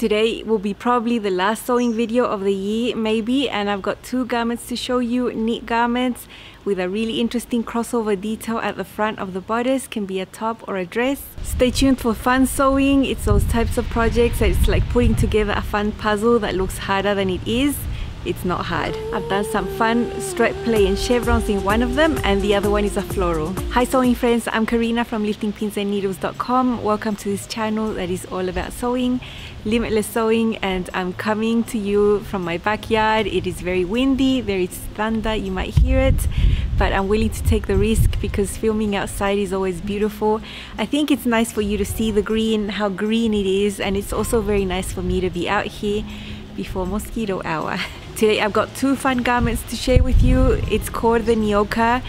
Today will be probably the last sewing video of the year, maybe, and I've got two garments to show you, knit garments with a really interesting crossover detail at the front of the bodice. Can be a top or a dress. Stay tuned for fun sewing. It's those types of projects that it's like putting together a fun puzzle that looks harder than it is. It's not hard. I've done some fun stripe play and chevrons in one of them, and the other one is a floral. Hi sewing friends, I'm Karina from liftingpinsandneedles.com. Welcome to this channel that is all about sewing, limitless sewing, and I'm coming to you from my backyard. It is very windy, there is thunder, you might hear it, but I'm willing to take the risk because filming outside is always beautiful. I think it's nice for you to see the green, how green it is, and it's also very nice for me to be out here before mosquito hour. Today I've got two fun garments to share with you. It's called the Nyoka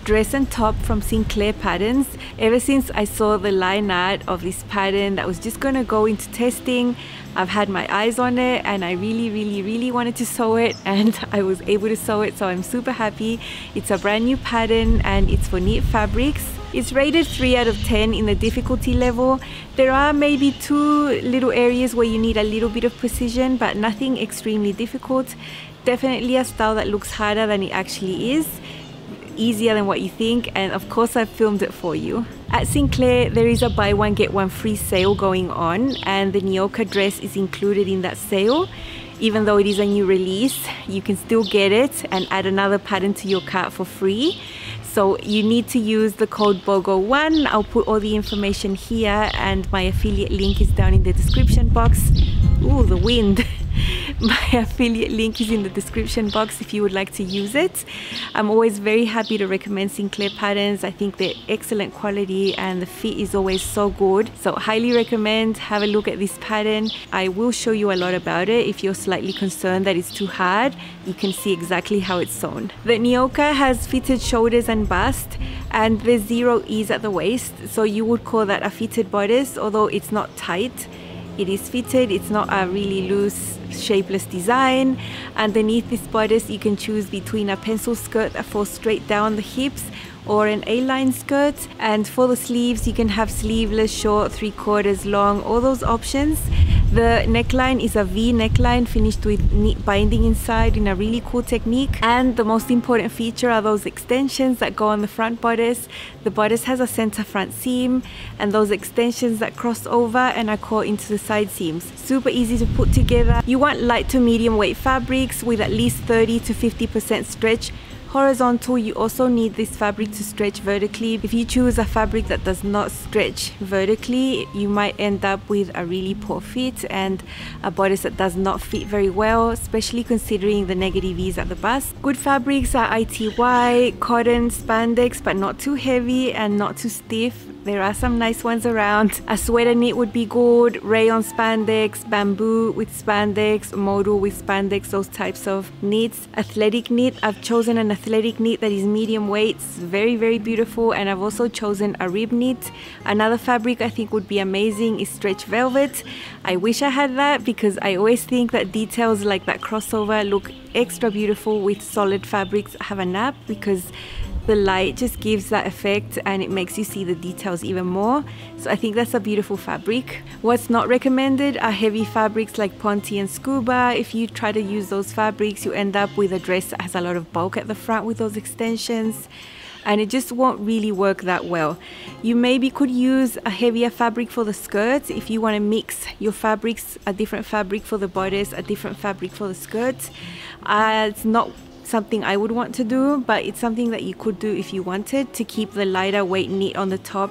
dress and top from Sinclair patterns. Ever since I saw the line art of this pattern that was just gonna go into testing, I've had my eyes on it and I really wanted to sew it, and I was able to sew it, so I'm super happy. It's a brand new pattern and it's for knit fabrics. It's rated 3 out of 10 in the difficulty level. There are maybe two little areas where you need a little bit of precision, but nothing extremely difficult. Definitely a style that looks harder than it actually is. Easier than what you think, and of course I've filmed it for you. At Sinclair there is a buy one get one free sale going on, and the Nyoka dress is included in that sale. Even though it is a new release, you can still get it and add another pattern to your cart for free. So you need to use the code BOGO1. I'll put all the information here, and my affiliate link is down in the description box. Ooh, the wind. My affiliate link is in the description box if you would like to use it. I'm always very happy to recommend Sinclair patterns. I think they're excellent quality and the fit is always so good. So highly recommend. Have a look at this pattern. I will show you a lot about it. If you're slightly concerned that it's too hard, you can see exactly how it's sewn. The Nyoka has fitted shoulders and bust, and there's zero ease at the waist, so you would call that a fitted bodice, although it's not tight. It is fitted, it's not a really loose, shapeless design. Underneath this bodice you can choose between a pencil skirt that falls straight down the hips or an A-line skirt, and for the sleeves you can have sleeveless, short, 3/4 long, all those options. The neckline is a V neckline finished with neat binding inside in a really cool technique, and the most important feature are those extensions that go on the front bodice. The bodice has a center front seam, and those extensions that cross over and are caught into the side seams. Super easy to put together. You want light to medium weight fabrics with at least 30 to 50% stretch. Horizontal, you also need this fabric to stretch vertically. If you choose a fabric that does not stretch vertically, you might end up with a really poor fit and a bodice that does not fit very well, especially considering the negative ease at the bust. Good fabrics are ITY, cotton, spandex, but not too heavy and not too stiff. There are some nice ones around. A sweater knit would be good, rayon spandex, bamboo with spandex, modal with spandex, those types of knits. Athletic knit, I've chosen an athletic knit that is medium weight, it's very beautiful, and I've also chosen a rib knit. Another fabric I think would be amazing is stretch velvet. I wish I had that because I always think that details like that crossover look extra beautiful with solid fabrics have a nap, because the light just gives that effect and it makes you see the details even more. So I think that's a beautiful fabric. What's not recommended are heavy fabrics like Ponte and Scuba. If you try to use those fabrics, you end up with a dress that has a lot of bulk at the front with those extensions, and it just won't really work that well. You maybe could use a heavier fabric for the skirts if you want to mix your fabrics, a different fabric for the bodice, a different fabric for the skirts. It's not something I would want to do, but it's something that you could do if you wanted to keep the lighter weight knit on the top,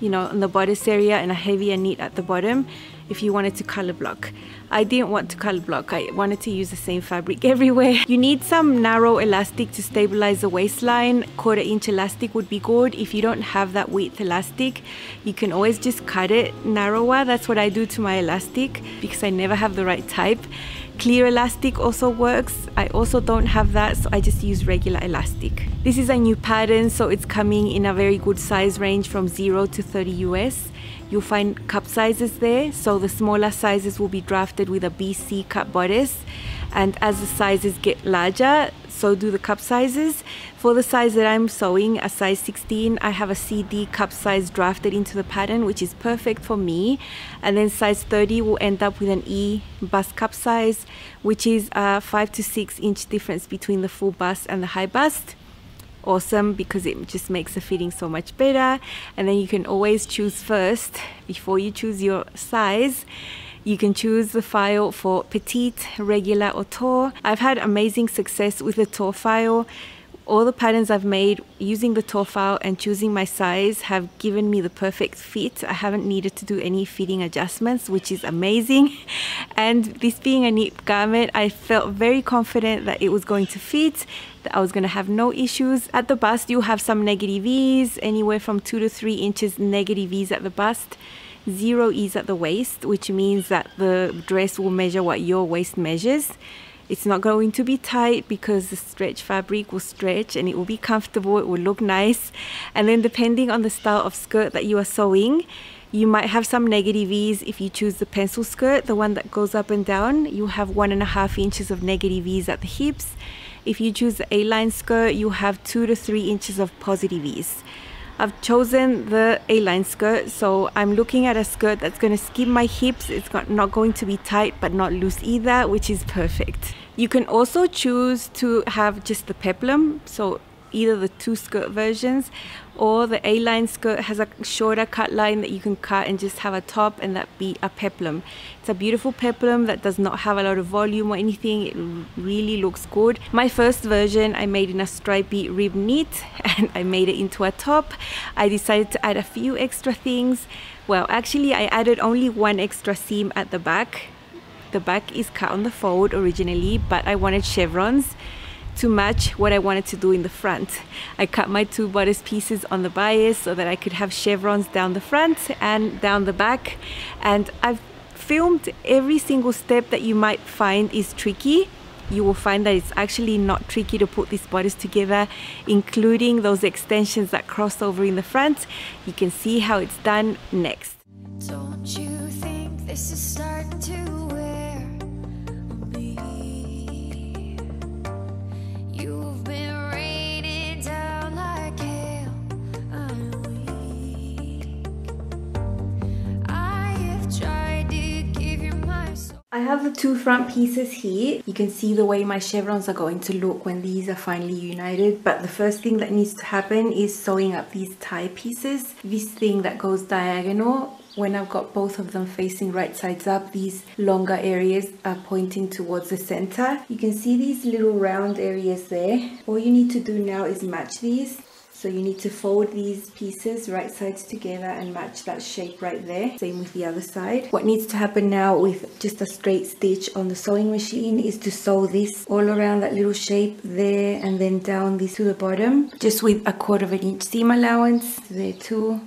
you know, on the bodice area, and a heavier knit at the bottom if you wanted to color block. I didn't want to color block, I wanted to use the same fabric everywhere. You need some narrow elastic to stabilize the waistline. 1/4 inch elastic would be good. If you don't have that width elastic, you can always just cut it narrower. That's what I do to my elastic because I never have the right type. Clear elastic also works. I also don't have that, so I just use regular elastic. This is a new pattern, so it's coming in a very good size range from 0 to 30 US. You'll find cup sizes there, so the smaller sizes will be drafted with a BC cup bodice, and as the sizes get larger, so do the cup sizes. For the size that I'm sewing, a size 16, I have a CD cup size drafted into the pattern, which is perfect for me. And then size 30 will end up with an E bust cup size, which is a 5 to 6 inch difference between the full bust and the high bust. Awesome, because it just makes the fitting so much better. And then you can always choose first before you choose your size. You can choose the file for petite, regular or tall. I've had amazing success with the tall file. All the patterns I've made using the tall file and choosing my size have given me the perfect fit. I haven't needed to do any fitting adjustments, which is amazing. And this being a knit garment, I felt very confident that it was going to fit, that I was going to have no issues. At the bust, you have some negative E's, anywhere from 2 to 3 inches negative E's at the bust. 0 E's at the waist, which means that the dress will measure what your waist measures. It's not going to be tight because the stretch fabric will stretch and it will be comfortable, it will look nice. And then depending on the style of skirt that you are sewing, you might have some negative E's. If you choose the pencil skirt, the one that goes up and down, you have 1.5 inches of negative E's at the hips. If you choose the A-line skirt, you have 2 to 3 inches of positive E's. I've chosen the A-line skirt, so I'm looking at a skirt that's going to skip my hips. It's not going to be tight but not loose either, which is perfect. You can also choose to have just the peplum, so either the 2 skirt versions, or the A-line skirt has a shorter cut line that you can cut and just have a top and that be a peplum. It's a beautiful peplum that does not have a lot of volume or anything. It really looks good. My first version I made in a stripy rib knit and I made it into a top. I decided to add a few extra things. Well, actually I added only 1 extra seam at the back. The back is cut on the fold originally, but I wanted chevrons to match what I wanted to do in the front. I cut my 2 bodice pieces on the bias so that I could have chevrons down the front and down the back. And I've filmed every single step that you might find is tricky. You will find that it's actually not tricky to put this bodice together, including those extensions that cross over in the front. You can see how it's done next. Don't you think this is starting to wear me? You've been raining down like hail. I'm weak. I have tried to give you my soul. I have the 2 front pieces here. You can see the way my chevrons are going to look when these are finally united, but the first thing that needs to happen is sewing up these tie pieces. This thing that goes diagonal, when I've got both of them facing right sides up, these longer areas are pointing towards the center. You can see these little round areas there. All you need to do now is match these. So you need to fold these pieces right sides together and match that shape right there. Same with the other side. What needs to happen now with just a straight stitch on the sewing machine is to sew this all around that little shape there and then down this to the bottom, just with a 1/4 inch seam allowance there too.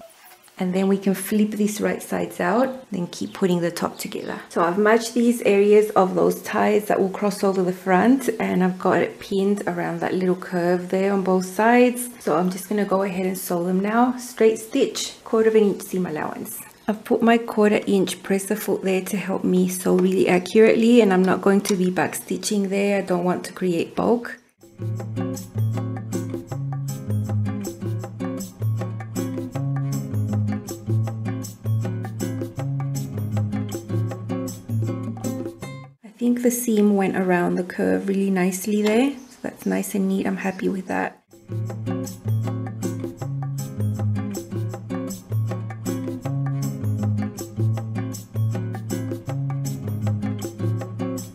And then we can flip this right sides out, then keep putting the top together. So I've matched these areas of those ties that will cross over the front, and I've got it pinned around that little curve there on both sides. So I'm just gonna go ahead and sew them now. Straight stitch, 1/4 inch seam allowance. I've put my 1/4 inch presser foot there to help me sew really accurately, and I'm not going to be back stitching there. I don't want to create bulk. I think the seam went around the curve really nicely there, so that's nice and neat. I'm happy with that.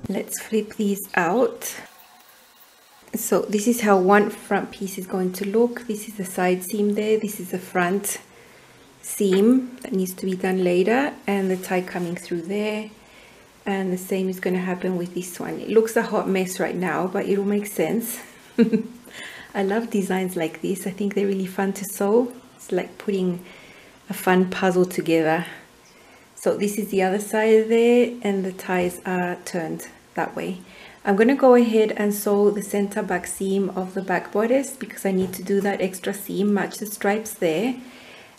Let's flip these out. So this is how one front piece is going to look. This is the side seam there, this is the front seam that needs to be done later, and the tie coming through there. And the same is going to happen with this one. It looks a hot mess right now, but it'll make sense. I love designs like this. I think they're really fun to sew. It's like putting a fun puzzle together. So this is the other side there, and the ties are turned that way. I'm going to go ahead and sew the center back seam of the back bodice because I need to do that extra seam, match the stripes there.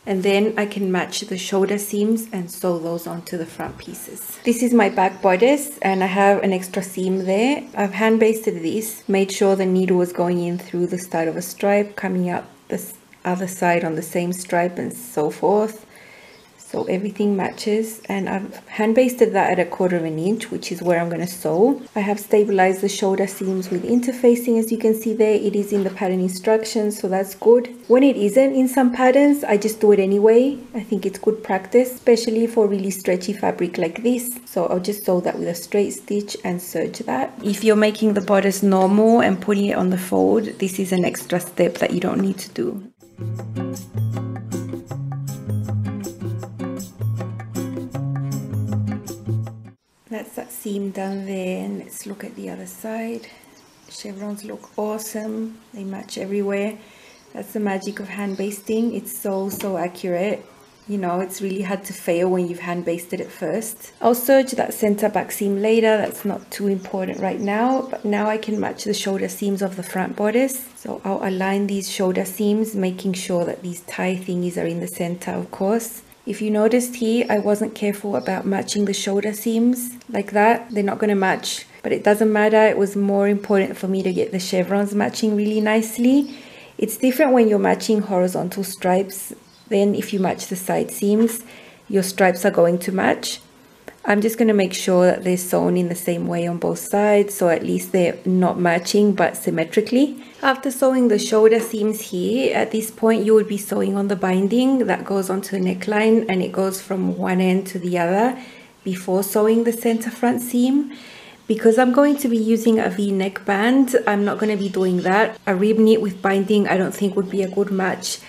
and then I can match the shoulder seams and sew those onto the front pieces. This is my back bodice and I have an extra seam there. I've hand basted this, made sure the needle was going in through the start of a stripe, coming out the other side on the same stripe, and so forth. So everything matches, and I've hand basted that at 1/4 inch, which is where I'm going to sew. I have stabilized the shoulder seams with interfacing, as you can see there. It is in the pattern instructions, so that's good. When it isn't in some patterns, I just do it anyway. I think it's good practice, especially for really stretchy fabric like this. So I'll just sew that with a straight stitch and serge that. If you're making the bodice normal and putting it on the fold, this is an extra step that you don't need to do. That's that seam done there, and let's look at the other side. Chevrons look awesome, they match everywhere. That's the magic of hand basting. It's so accurate. You know, it's really hard to fail when you've hand basted it first. I'll serge that center back seam later, that's not too important right now, but now I can match the shoulder seams of the front bodice. So I'll align these shoulder seams, making sure that these tie thingies are in the center, of course. If you noticed here, I wasn't careful about matching the shoulder seams like that. They're not going to match, but it doesn't matter. It was more important for me to get the chevrons matching really nicely. It's different when you're matching horizontal stripes. Then if you match the side seams, your stripes are going to match. I'm just going to make sure that they're sewn in the same way on both sides, so at least they're not matching but symmetrically. After sewing the shoulder seams here, at this point you would be sewing on the binding that goes onto the neckline, and it goes from one end to the other before sewing the center front seam. Because I'm going to be using a V-neck band, I'm not going to be doing that. A rib knit with binding I don't think would be a good match.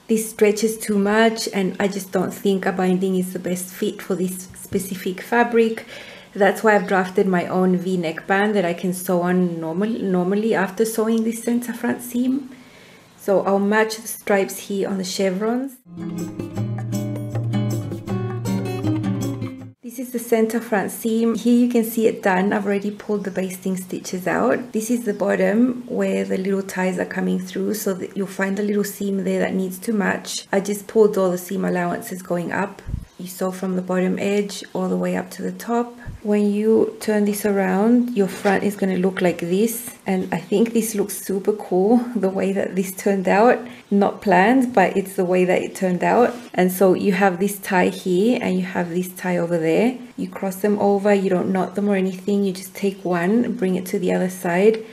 This stretches too much, and I just don't think a binding is the best fit for this specific fabric. That's why I've drafted my own V-neck band that I can sew on normally after sewing this center front seam. So I'll match the stripes here on the chevrons. This is the center front seam. Here you can see it done. I've already pulled the basting stitches out. This is the bottom where the little ties are coming through, so that you'll find a little seam there that needs to match. I just pulled all the seam allowances going up. You sew from the bottom edge all the way up to the top. When you turn this around, your front is going to look like this, and I think this looks super cool the way that this turned out. Not planned, but it's the way that it turned out. And so you have this tie here and you have this tie over there. You cross them over, you don't knot them or anything, you just take one, bring it to the other side,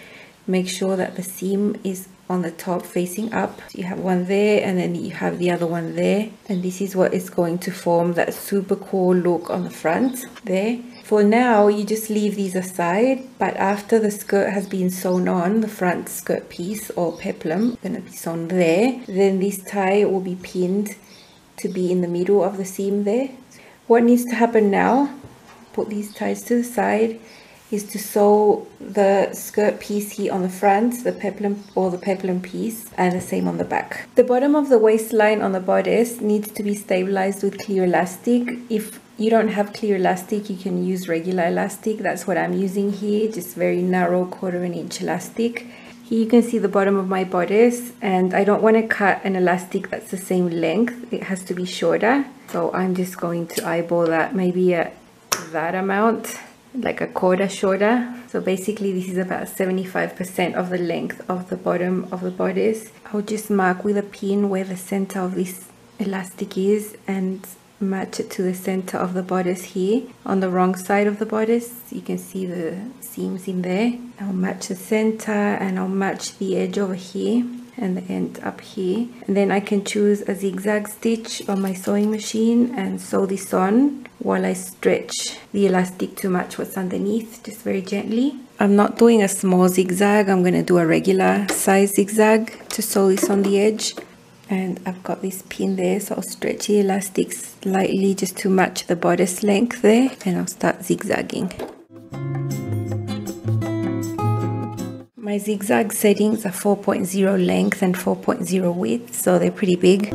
make sure that the seam is on the top facing up. So you have one there, and then you have the other one there, and this is what is going to form that super cool look on the front there. For now, you just leave these aside, but after the skirt has been sewn on, the front skirt piece or peplum going to be sewn there, then this tie will be pinned to be in the middle of the seam there. What needs to happen now, put these ties to the side, is to sew the skirt piece here on the front, the peplum or the peplum piece, and the same on the back. The bottom of the waistline on the bodice needs to be stabilized with clear elastic. If you don't have clear elastic, you can use regular elastic. That's what I'm using here, just very narrow 1/4 inch elastic. Here you can see the bottom of my bodice, and I don't want to cut an elastic that's the same length. It has to be shorter, so I'm just going to eyeball that, maybe at that amount, like a 1/4 shorter. So basically this is about 75% of the length of the bottom of the bodice. I'll just mark with a pin where the center of this elastic is and match it to the center of the bodice here. On the wrong side of the bodice, you can see the seams in there. I'll match the center, and I'll match the edge over here and the end up here, and then I can choose a zigzag stitch on my sewing machine and sew this on while I stretch the elastic to match what's underneath, just very gently. I'm not doing a small zigzag, I'm going to do a regular size zigzag to sew this on the edge. And I've got this pin there, so I'll stretch the elastic slightly just to match the bodice length there, and I'll start zigzagging. My zigzag settings are 4.0 length and 4.0 width, so they're pretty big.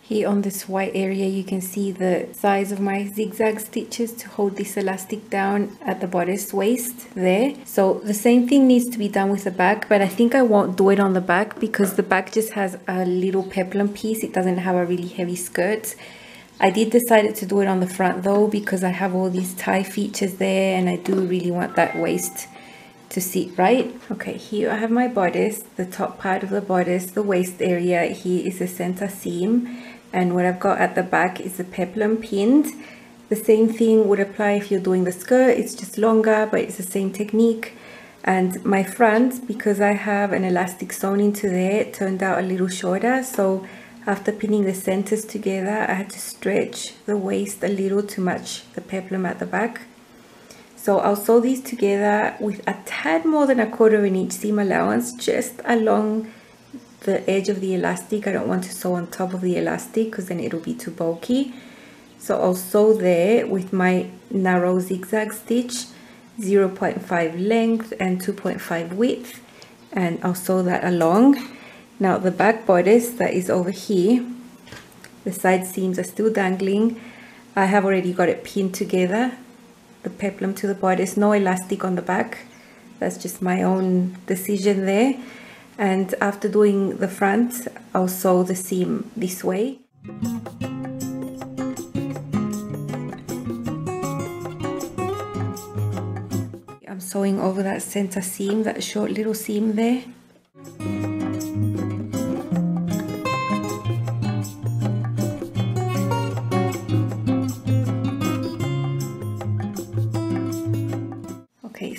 Here here on this white area you can see the size of my zigzag stitches to hold this elastic down at the bodice waist there. So the same thing needs to be done with the back, but I think I won't do it on the back because the back just has a little peplum piece. It doesn't have a really heavy skirt. I did decide to do it on the front though because I have all these tie features there and I do really want that waist to sit right. Okay, here I have my bodice, the top part of the bodice, the waist area. Here is the center seam, and what I've got at the back is the peplum pinned. The same thing would apply if you're doing the skirt. It's just longer, but it's the same technique. And my front, because I have an elastic sewn into there, it turned out a little shorter, so after pinning the centers together I had to stretch the waist a little to match the peplum at the back. So I'll sew these together with a tad more than 1/4 inch seam allowance just along the edge of the elastic. I don't want to sew on top of the elastic because then it'll be too bulky. So I'll sew there with my narrow zigzag stitch, 0.5 length and 2.5 width, and I'll sew that along. Now the back bodice that is over here, the side seams are still dangling. I have already got it pinned together, the peplum to the bodice, no elastic on the back. That's just my own decision there. And after doing the front, I'll sew the seam this way. I'm sewing over that center seam, that short little seam there.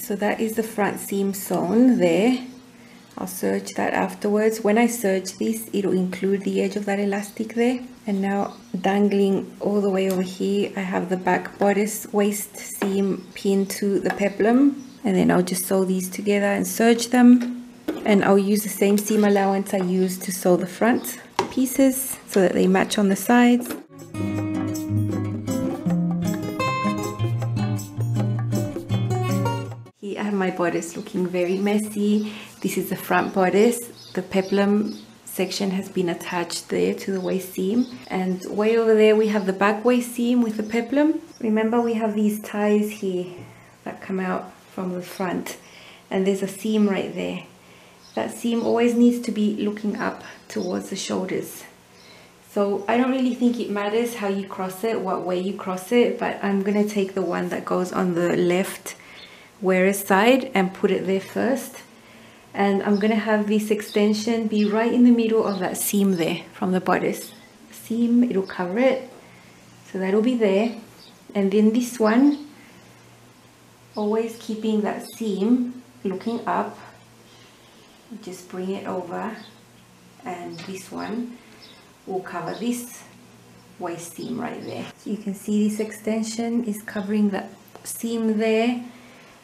So that is the front seam sewn there. I'll serge that afterwards. When I serge this, it'll include the edge of that elastic there. And now dangling all the way over here, I have the back bodice waist seam pinned to the peplum. And then I'll just sew these together and serge them. And I'll use the same seam allowance I used to sew the front pieces so that they match on the sides. Here I have my bodice looking very messy. This is the front bodice. The peplum section has been attached there to the waist seam. And way over there we have the back waist seam with the peplum. Remember, we have these ties here that come out from the front. And there's a seam right there. That seam always needs to be looking up towards the shoulders. So I don't really think it matters how you cross it, what way you cross it, but I'm going to take the one that goes on the left wearer's side and put it there first. And I'm going to have this extension be right in the middle of that seam there from the bodice. Seam, it'll cover it. So that'll be there. And then this one, always keeping that seam looking up, just bring it over, and this one will cover this waist seam right there. So you can see this extension is covering that seam there.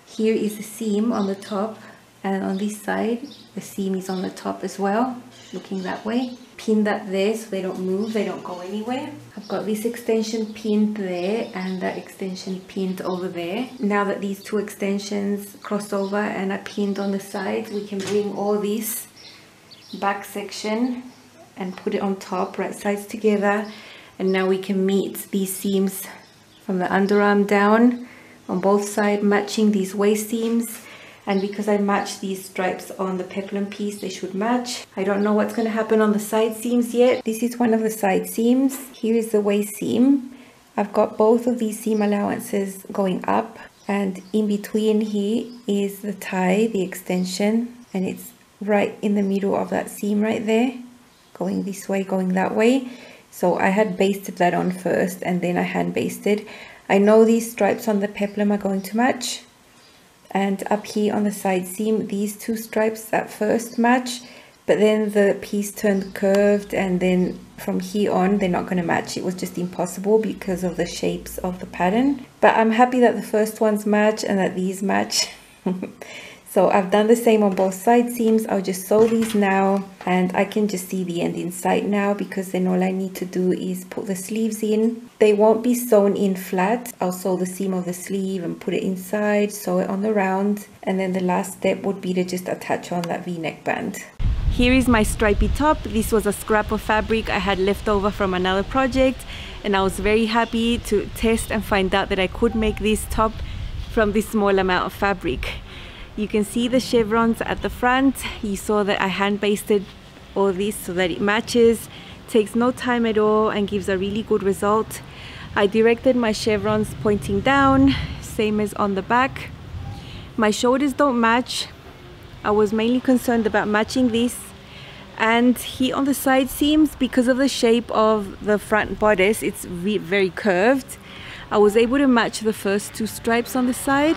Here is the seam on the top, and on this side the seam is on the top as well, looking that way. Pin that there so they don't move, they don't go anywhere. I've got this extension pinned there and that extension pinned over there. Now that these two extensions cross over and are pinned on the sides, we can bring all this back section and put it on top, right sides together. And now we can meet these seams from the underarm down on both sides, matching these waist seams. And because I matched these stripes on the peplum piece, they should match. I don't know what's going to happen on the side seams yet. This is one of the side seams. Here is the waist seam. I've got both of these seam allowances going up, and in between here is the tie, the extension, and it's right in the middle of that seam right there, going this way, going that way. So I had basted that on first and then I hand basted. I know these stripes on the peplum are going to match, and up here on the side seam, these two stripes at first match, but then the piece turned curved, and then from here on they're not going to match. It was just impossible because of the shapes of the pattern. But I'm happy that the first ones match and that these match. So I've done the same on both side seams. I'll just sew these now, and I can just see the end in sight now, because then all I need to do is put the sleeves in. They won't be sewn in flat. I'll sew the seam of the sleeve and put it inside, sew it on the round, and then the last step would be to just attach on that V-neck band. here is my stripy top. This was a scrap of fabric I had left over from another project, and I was very happy to test and find out that I could make this top from this small amount of fabric. You can see the chevrons at the front. You saw that I hand basted all this so that it matches. Takes no time at all and gives a really good result. I directed my chevrons pointing down, same as on the back. My shoulders don't match. I was mainly concerned about matching this. And here on the side seams, because of the shape of the front bodice, it's very curved. I was able to match the first two stripes on the side,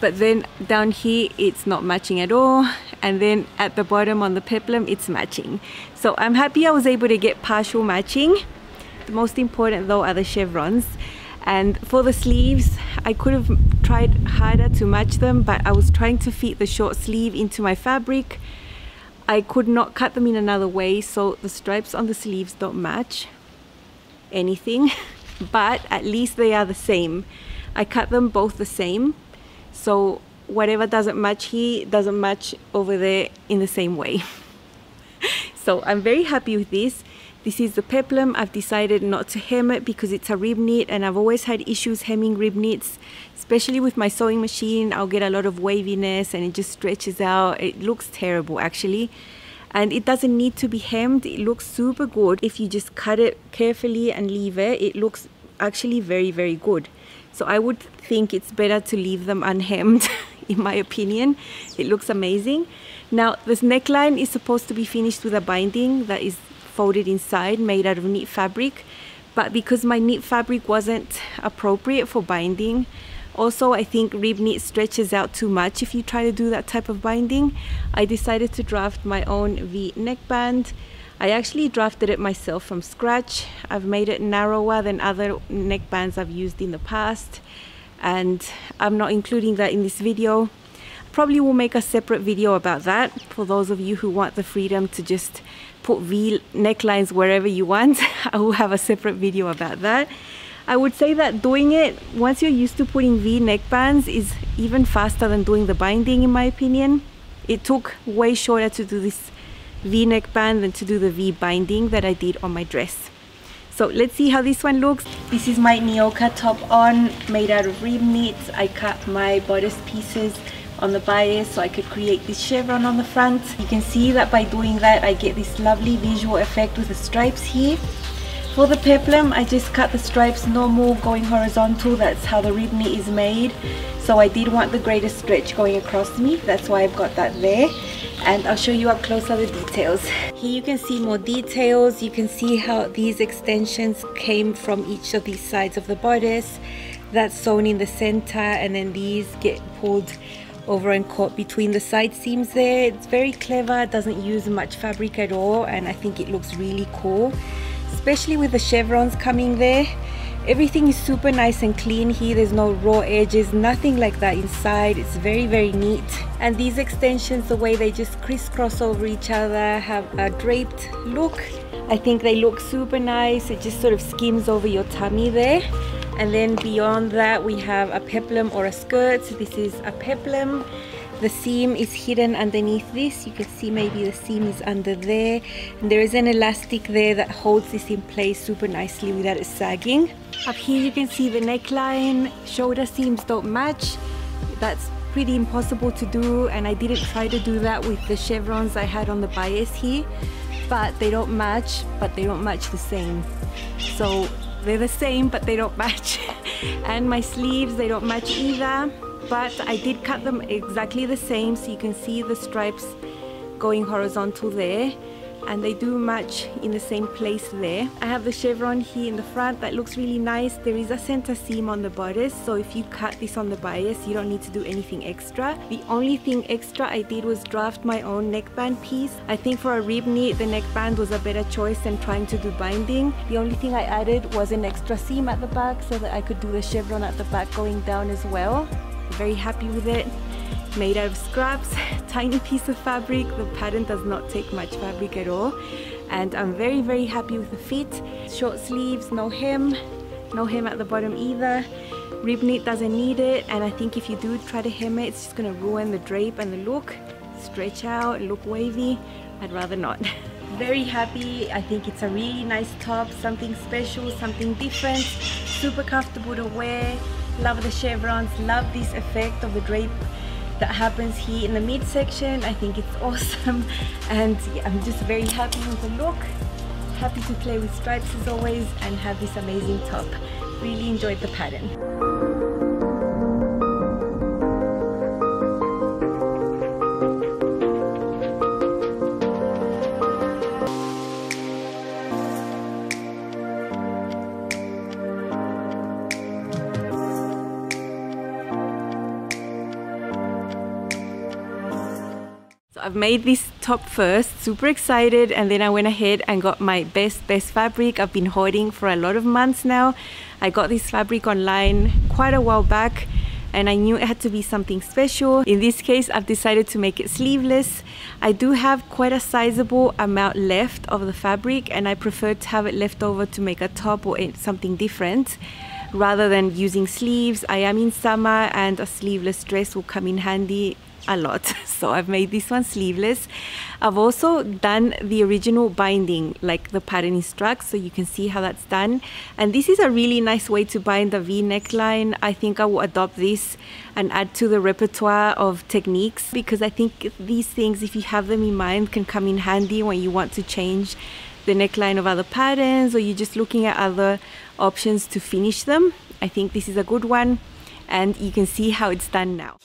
but then down here it's not matching at all, and then at the bottom on the peplum it's matching. So I'm happy I was able to get partial matching. The most important though are the chevrons. And for the sleeves, I could have tried harder to match them, but I was trying to fit the short sleeve into my fabric. I could not cut them in another way, so the stripes on the sleeves don't match anything, but at least they are the same. I cut them both the same, so whatever doesn't match here doesn't match over there in the same way. So I'm very happy with this. This is the peplum. I've decided not to hem it because it's a rib knit, and I've always had issues hemming rib knits, especially with my sewing machine. I'll get a lot of waviness and it just stretches out. It looks terrible actually, and it doesn't need to be hemmed. It looks super good if you just cut it carefully and leave it. It looks actually very good. So I would think it's better to leave them unhemmed in my opinion. It looks amazing. Now this neckline is supposed to be finished with a binding that is folded inside, made out of knit fabric, but because my knit fabric wasn't appropriate for binding, also I think rib knit stretches out too much if you try to do that type of binding, I decided to draft my own V neckband. I actually drafted it myself from scratch. I've made it narrower than other neckbands I've used in the past, and I'm not including that in this video. Probably will make a separate video about that for those of you who want the freedom to just put V necklines wherever you want. I will have a separate video about that. I would say that doing it, once you're used to putting V neckbands, is even faster than doing the binding in my opinion. It took way shorter to do this V neckband than to do the V binding that I did on my dress. So let's see how this one looks. This is my Nyoka top on, made out of rib knit. I cut my bodice pieces on the bias so I could create this chevron on the front. You can see that by doing that I get this lovely visual effect with the stripes here. For the peplum, I just cut the stripes normal, going horizontal. That's how the rib knit is made. So I did want the greatest stretch going across me. That's why I've got that there. And I'll show you up close are the details. Here you can see more details. You can see how these extensions came from each of these sides of the bodice. That's sewn in the center, and then these get pulled over and caught between the side seams there. It's very clever, it doesn't use much fabric at all, and I think it looks really cool, especially with the chevrons coming there. Everything is super nice and clean here. There's no raw edges, nothing like that inside. It's very neat. And these extensions, the way they just crisscross over each other, have a draped look. I think they look super nice. It just sort of skims over your tummy there. And then beyond that we have a peplum or a skirt. So this is a peplum. The seam is hidden underneath this. You can see maybe the seam is under there, and there is an elastic there that holds this in place super nicely without it sagging. Up here you can see the neckline. Shoulder seams don't match. That's pretty impossible to do, and I didn't try to do that with the chevrons I had on the bias here, but they don't match, the same. So they're the same, but they don't match. And my sleeves, they don't match either, but I did cut them exactly the same, so you can see the stripes going horizontal there, and they do match in the same place there. I have the chevron here in the front that looks really nice. There is a center seam on the bodice, so if you cut this on the bias, you don't need to do anything extra. The only thing extra I did was draft my own neckband piece. I think for a rib knit, the neckband was a better choice than trying to do binding. The only thing I added was an extra seam at the back so that I could do the chevron at the back going down as well. Very happy with it. Made out of scraps, tiny piece of fabric. The pattern does not take much fabric at all, and I'm very happy with the fit. Short sleeves, no hem at the bottom either. Rib knit doesn't need it, and I think if you do try to hem it, it's just going to ruin the drape and the look. stretch out, look wavy. I'd rather not. Very happy. I think it's a really nice top, something special, something different, super comfortable to wear. Love the chevrons, love this effect of the drape that happens here in the midsection. I think it's awesome, and yeah, I'm just very happy with the look. Happy to play with stripes as always and have this amazing top. Really enjoyed the pattern. I've made this top first, super excited, and then I went ahead and got my best fabric I've been hoarding for a lot of months now. I got this fabric online quite a while back and I knew it had to be something special. In this case, I've decided to make it sleeveless. I do have quite a sizable amount left of the fabric and I prefer to have it left over to make a top or something different rather than using sleeves. I am in summer and a sleeveless dress will come in handy a lot, so I've made this one sleeveless. I've also done the original binding like the pattern instructs, so you can see how that's done, and this is a really nice way to bind a V neckline. I think I will adopt this and add to the repertoire of techniques because I think these things, if you have them in mind, can come in handy when you want to change the neckline of other patterns or you're just looking at other options to finish them. I think this is a good one and you can see how it's done now.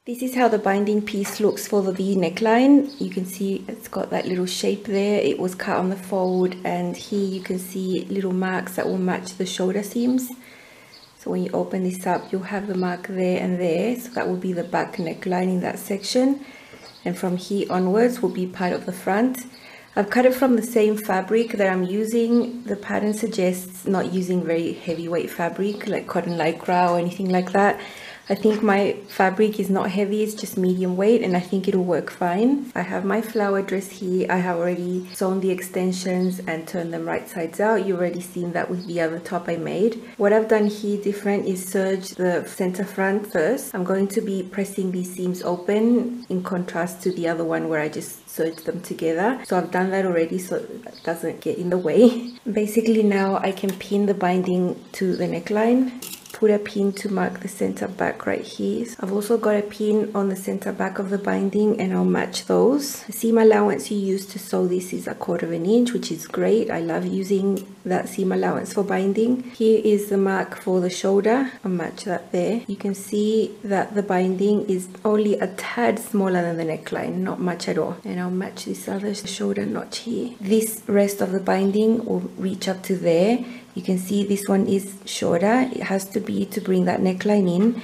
This is how the binding piece looks for the V neckline. You can see it's got that little shape there. It was cut on the fold, and here you can see little marks that will match the shoulder seams. So when you open this up, you'll have the mark there and there. So that will be the back neckline in that section. And from here onwards will be part of the front. I've cut it from the same fabric that I'm using. The pattern suggests not using very heavyweight fabric like cotton lycra or anything like that. I think my fabric is not heavy, it's just medium weight, and I think it'll work fine. I have my flower dress here. I have already sewn the extensions and turned them right sides out. You've already seen that with the other top I made. What I've done here different is serge the center front first. I'm going to be pressing these seams open in contrast to the other one where I just serge them together. So I've done that already so that doesn't get in the way. Basically now I can pin the binding to the neckline. Put a pin to mark the center back right here. I've also got a pin on the center back of the binding and I'll match those. The seam allowance you use to sew this is 1/4 inch, which is great. I love using that seam allowance for binding. Here is the mark for the shoulder. I'll match that there. You can see that the binding is only a tad smaller than the neckline, not much at all. And I'll match this other shoulder notch here. This rest of the binding will reach up to there. You can see this one is shorter. It has to be to bring that neckline in.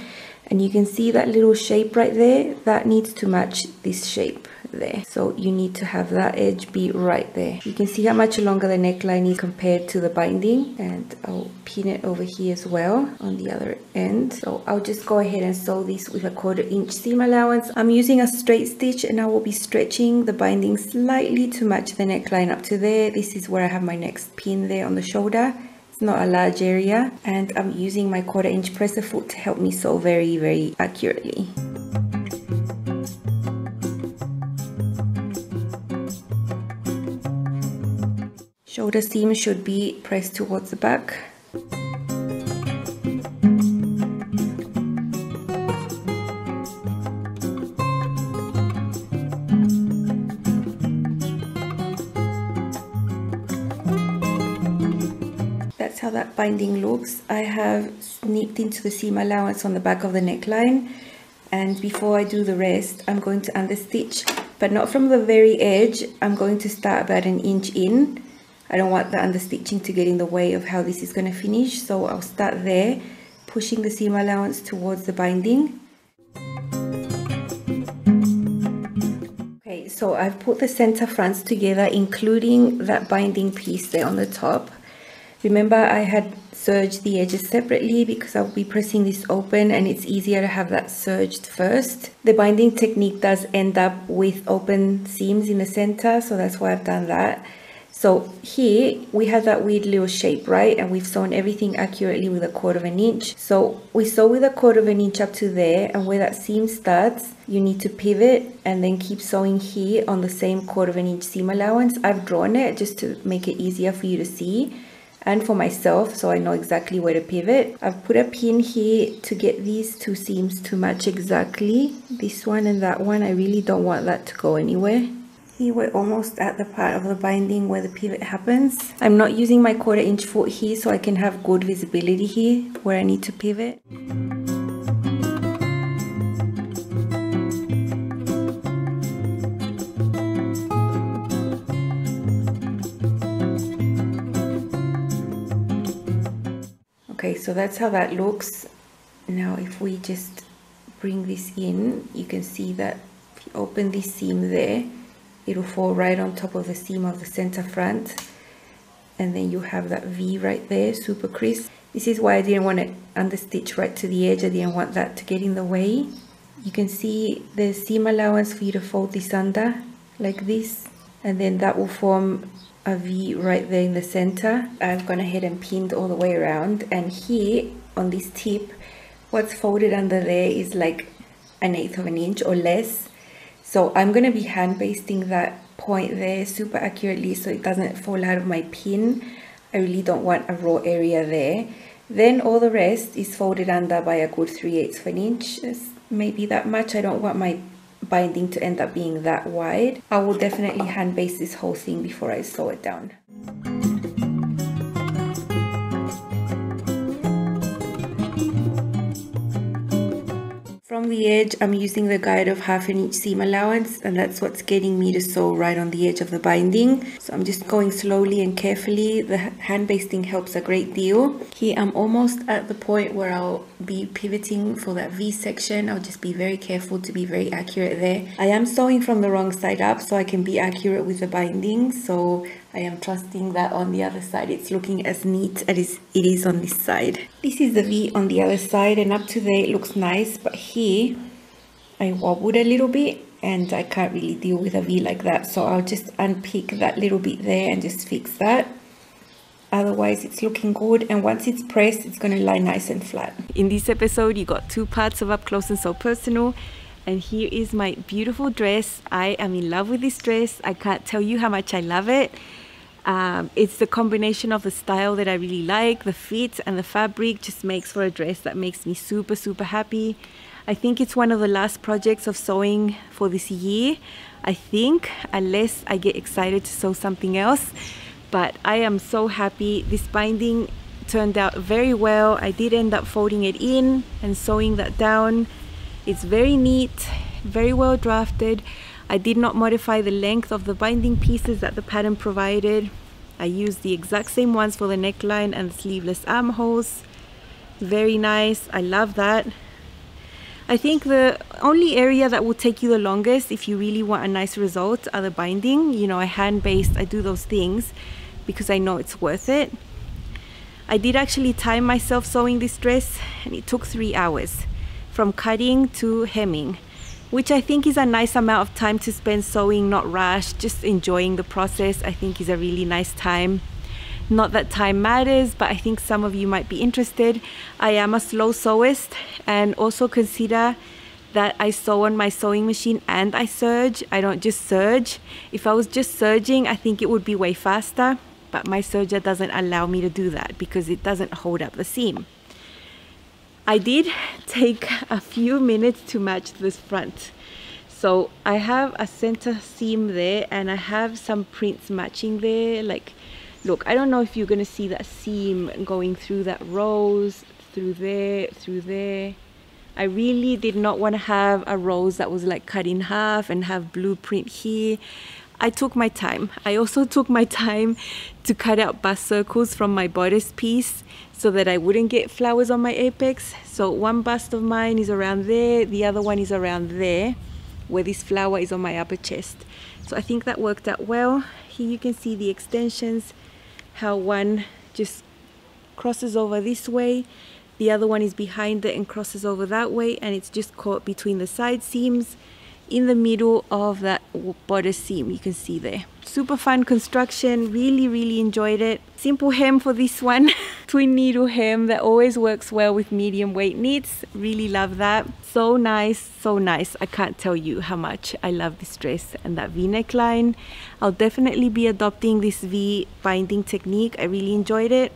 And you can see that little shape right there. That needs to match this shape there. So you need to have that edge be right there. You can see how much longer the neckline is compared to the binding. And I'll pin it over here as well on the other end. So I'll just go ahead and sew this with 1/4 inch seam allowance. I'm using a straight stitch and I will be stretching the binding slightly to match the neckline up to there. This is where I have my next pin there on the shoulder. Not a large area, and I'm using my 1/4 inch presser foot to help me sew very accurately. Shoulder seam should be pressed towards the back. How that binding looks. I have sneaked into the seam allowance on the back of the neckline, and before I do the rest I'm going to understitch, but not from the very edge. I'm going to start about 1 inch in. I don't want the understitching to get in the way of how this is going to finish, so I'll start there, pushing the seam allowance towards the binding. Okay, so I've put the center fronts together, including that binding piece there on the top. Remember, I had serged the edges separately because I'll be pressing this open and it's easier to have that serged first. The binding technique does end up with open seams in the center, so that's why I've done that. So here we have that weird little shape, right? And we've sewn everything accurately with 1/4 inch. So we sew with 1/4 inch up to there, and where that seam starts, you need to pivot and then keep sewing here on the same 1/4 inch seam allowance. I've drawn it just to make it easier for you to see and for myself, so I know exactly where to pivot. I've put a pin here to get these two seams to match exactly, this one and that one. I really don't want that to go anywhere. Here we're almost at the part of the binding where the pivot happens. I'm not using my 1/4 inch foot here, so I can have good visibility here where I need to pivot. Okay, so that's how that looks. Now if we just bring this in, you can see that if you open this seam there, it'll fall right on top of the seam of the center front, and then you have that V right there, super crisp. This is why I didn't want to understitch right to the edge. I didn't want that to get in the way. You can see the seam allowance for you to fold this under like this, and then that will form a V right there in the center. I've gone ahead and pinned all the way around, and here on this tip, what's folded under there is like 1/8 inch or less. So I'm going to be hand basting that point there super accurately so it doesn't fall out of my pin. I really don't want a raw area there. Then all the rest is folded under by a good 3/8 inch, maybe that much. I don't want my binding to end up being that wide. I will definitely hand baste this whole thing before I sew it down. From the edge, I'm using the guide of 1/2 inch seam allowance, and that's what's getting me to sew right on the edge of the binding. So I'm just going slowly and carefully. The hand basting helps a great deal. Here I'm almost at the point where I'll be pivoting for that V section. I'll just be very careful to be very accurate there. I am sewing from the wrong side up so I can be accurate with the binding. So I am trusting that on the other side it's looking as neat as it is on this side. This is the V on the other side, and up to there it looks nice, but here I wobbled a little bit and I can't really deal with a V like that, so I'll just unpick that little bit there and just fix that. Otherwise it's looking good, and once it's pressed it's going to lie nice and flat. In this episode you got 2 parts of Up Close and So Personal, and here is my beautiful dress. I am in love with this dress. I can't tell you how much I love it. It's the combination of the style that I really like, the fit, and the fabric just makes for a dress that makes me super happy. I think it's one of the last projects of sewing for this year, I think, unless I get excited to sew something else. But I am so happy. This binding turned out very well. I did end up folding it in and sewing that down. It's very neat, very well drafted. I did not modify the length of the binding pieces that the pattern provided. I used the exact same ones for the neckline and the sleeveless armholes. Very nice, I love that. I think the only area that will take you the longest if you really want a nice result are the binding. You know, I hand baste, I do those things because I know it's worth it. I did actually time myself sewing this dress, and it took 3 hours from cutting to hemming, which I think is a nice amount of time to spend sewing, not rush, just enjoying the process. I think is a really nice time. Not that time matters, but I think some of you might be interested. I am a slow sewist, and also consider that I sew on my sewing machine and I serge. I don't just serge. If I was just serging, I think it would be way faster, but my serger doesn't allow me to do that because it doesn't hold up the seam. I did take a few minutes to match this front. So I have a center seam there, and I have some prints matching there. Like, look, I don't know if you're gonna see that seam going through that rose, through there. I really did not want to have a rose that was like cut in half and have blue print here. I took my time. I also took my time to cut out bust circles from my bodice piece so that I wouldn't get flowers on my apex. So one bust of mine is around there, the other one is around there, where this flower is on my upper chest. So I think that worked out well. Here you can see the extensions, how one just crosses over this way, the other one is behind it and crosses over that way, and it's just caught between the side seams. in the middle of that bodice seam. You can see there. Super fun construction, really enjoyed it. Simple hem for this one. Twin needle hem that always works well with medium weight knits. Really love that. So nice, so nice. I can't tell you how much I love this dress and that V neckline. I'll definitely be adopting this V binding technique. I really enjoyed it.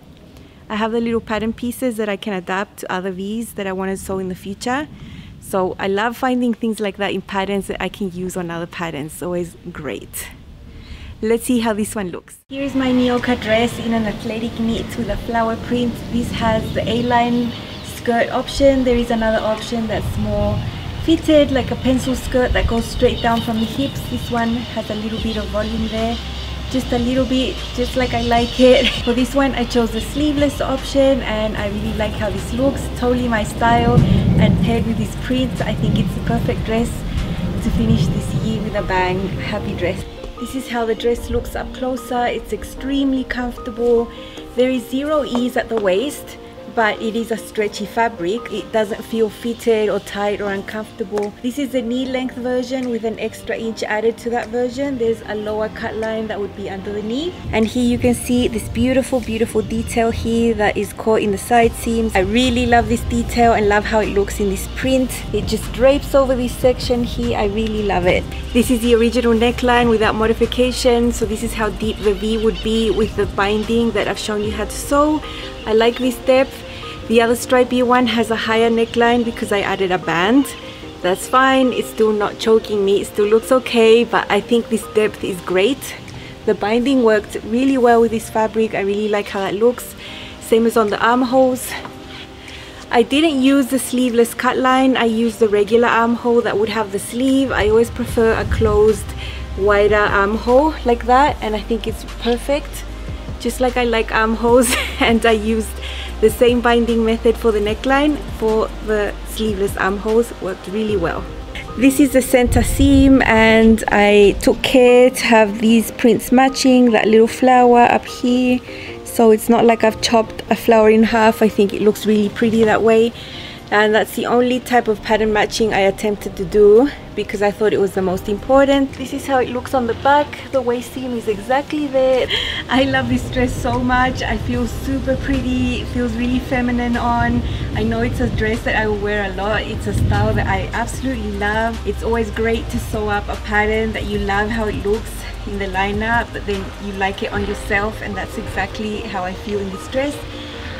I have the little pattern pieces that I can adapt to other V's that I want to sew in the future. So I love finding things like that in patterns that I can use on other patterns. It's always great. Let's see how this one looks. Here is my Nyoka dress in an athletic knit with a flower print. This has the A-line skirt option. There is another option that's more fitted, like a pencil skirt that goes straight down from the hips. This one has a little bit of volume there. Just a little bit, just like I like it. For this one, I chose the sleeveless option and I really like how this looks. Totally my style, and paired with this print, I think it's the perfect dress to finish this year with a bang. Happy dress. This is how the dress looks up closer. It's extremely comfortable. There is zero ease at the waist, but it is a stretchy fabric. It doesn't feel fitted or tight or uncomfortable. This is the knee length version with an extra inch added to that version. There's a lower cut line that would be under the knee. And here you can see this beautiful detail here that is caught in the side seams. I really love this detail and love how it looks in this print. It just drapes over this section here. I really love it. This is the original neckline without modification. So this is how deep the V would be with the binding that I've shown you how to sew. I like this depth. The other stripy one has a higher neckline because I added a band. That's fine, it's still not choking me, it still looks okay, but I think this depth is great. The binding worked really well with this fabric. I really like how that looks. Same as on the armholes. I didn't use the sleeveless cut line, I used the regular armhole that would have the sleeve. I always prefer a closed, wider armhole like that, and I think it's perfect. Just like I like armholes, and I used the same binding method for the neckline for the sleeveless armholes. Worked really well. This is the center seam, and I took care to have these prints matching that little flower up here, so it's not like I've chopped a flower in half. I think it looks really pretty that way, and that's the only type of pattern matching I attempted to do because I thought it was the most important. This is how it looks on the back. The waist seam is exactly there. I love this dress so much. I feel super pretty. It feels really feminine on. I know it's a dress that I will wear a lot. It's a style that I absolutely love. It's always great to sew up a pattern that you love how it looks in the lineup, but then you like it on yourself, and that's exactly how I feel in this dress.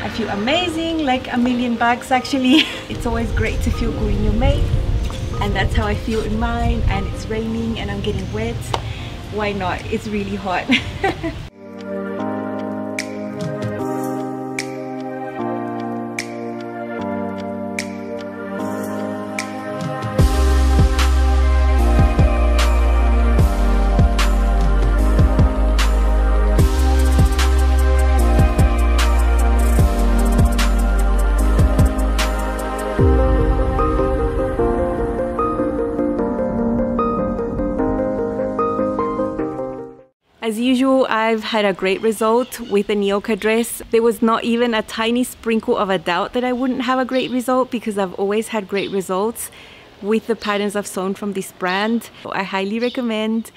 I feel amazing, like $1,000,000 actually. It's always great to feel good in your make, and that's how I feel in mine. And it's raining and I'm getting wet. Why not? It's really hot. As usual, I've had a great result with the Nyoka dress. There was not even a tiny sprinkle of a doubt that I wouldn't have a great result, because I've always had great results with the patterns I've sewn from this brand. I highly recommend.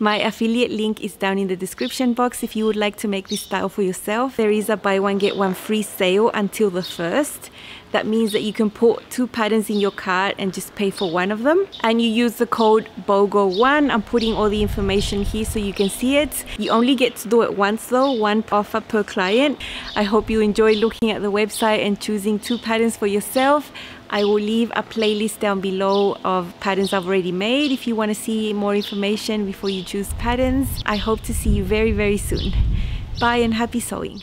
My affiliate link is down in the description box if you would like to make this style for yourself. There is a buy one get one free sale until the 1st. That means that you can put 2 patterns in your cart and just pay for one of them. And you use the code BOGO1. I'm putting all the information here so you can see it. You only get to do it once though, 1 offer per client. I hope you enjoy looking at the website and choosing 2 patterns for yourself. I will leave a playlist down below of patterns I've already made if you want to see more information before you choose patterns. I hope to see you very, very soon. Bye and happy sewing.